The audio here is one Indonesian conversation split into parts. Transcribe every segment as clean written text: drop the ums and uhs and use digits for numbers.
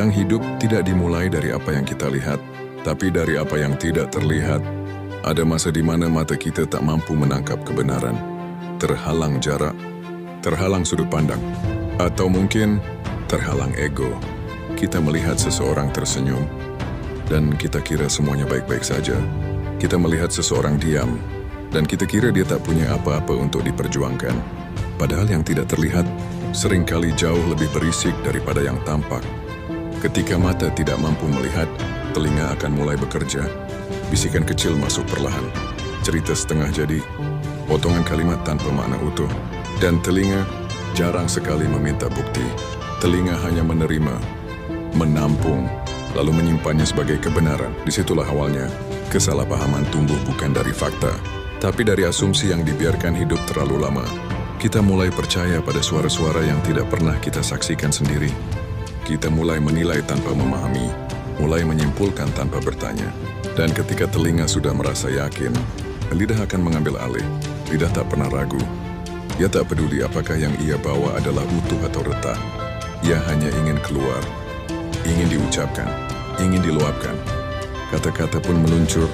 Kadang hidup tidak dimulai dari apa yang kita lihat, tapi dari apa yang tidak terlihat. Ada masa di mana mata kita tak mampu menangkap kebenaran, terhalang jarak, terhalang sudut pandang, atau mungkin terhalang ego. Kita melihat seseorang tersenyum, dan kita kira semuanya baik-baik saja. Kita melihat seseorang diam, dan kita kira dia tak punya apa-apa untuk diperjuangkan. Padahal yang tidak terlihat seringkali jauh lebih berisik daripada yang tampak. Ketika mata tidak mampu melihat, telinga akan mulai bekerja. Bisikan kecil masuk perlahan, cerita setengah jadi, potongan kalimat tanpa makna utuh. Dan telinga jarang sekali meminta bukti. Telinga hanya menerima, menampung, lalu menyimpannya sebagai kebenaran. Disitulah awalnya kesalahpahaman tumbuh, bukan dari fakta, tapi dari asumsi yang dibiarkan hidup terlalu lama. Kita mulai percaya pada suara-suara yang tidak pernah kita saksikan sendiri. Kita mulai menilai tanpa memahami, mulai menyimpulkan tanpa bertanya. Dan ketika telinga sudah merasa yakin, lidah akan mengambil alih. Lidah tak pernah ragu. Ia tak peduli apakah yang ia bawa adalah utuh atau retak. Ia hanya ingin keluar, ingin diucapkan, ingin diluapkan. Kata-kata pun meluncur,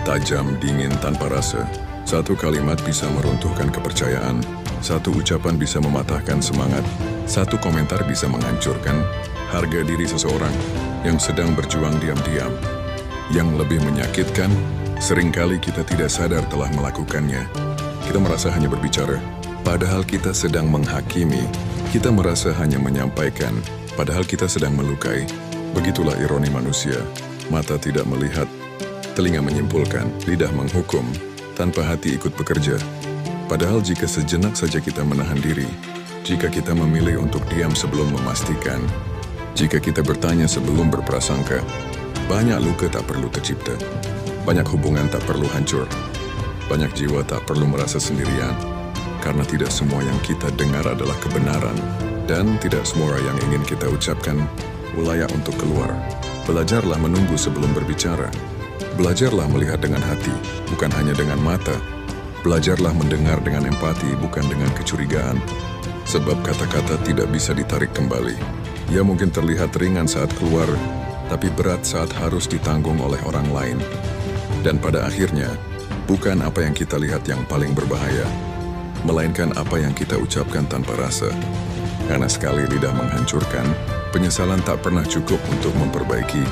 tajam, dingin, tanpa rasa. Satu kalimat bisa meruntuhkan kepercayaan, satu ucapan bisa mematahkan semangat, satu komentar bisa menghancurkan harga diri seseorang yang sedang berjuang diam-diam. Yang lebih menyakitkan, seringkali kita tidak sadar telah melakukannya. Kita merasa hanya berbicara, padahal kita sedang menghakimi. Kita merasa hanya menyampaikan, padahal kita sedang melukai. Begitulah ironi manusia. Mata tidak melihat, telinga menyimpulkan, lidah menghukum, tanpa hati ikut bekerja. Padahal jika sejenak saja kita menahan diri, jika kita memilih untuk diam sebelum memastikan, jika kita bertanya sebelum berprasangka, banyak luka tak perlu tercipta, banyak hubungan tak perlu hancur, banyak jiwa tak perlu merasa sendirian, karena tidak semua yang kita dengar adalah kebenaran, dan tidak semua yang ingin kita ucapkan layak untuk keluar. Belajarlah menunggu sebelum berbicara. Belajarlah melihat dengan hati, bukan hanya dengan mata. Belajarlah mendengar dengan empati, bukan dengan kecurigaan. Sebab kata-kata tidak bisa ditarik kembali. Ia mungkin terlihat ringan saat keluar, tapi berat saat harus ditanggung oleh orang lain. Dan pada akhirnya, bukan apa yang kita lihat yang paling berbahaya, melainkan apa yang kita ucapkan tanpa rasa. Karena sekali lidah menghancurkan, penyesalan tak pernah cukup untuk memperbaiki.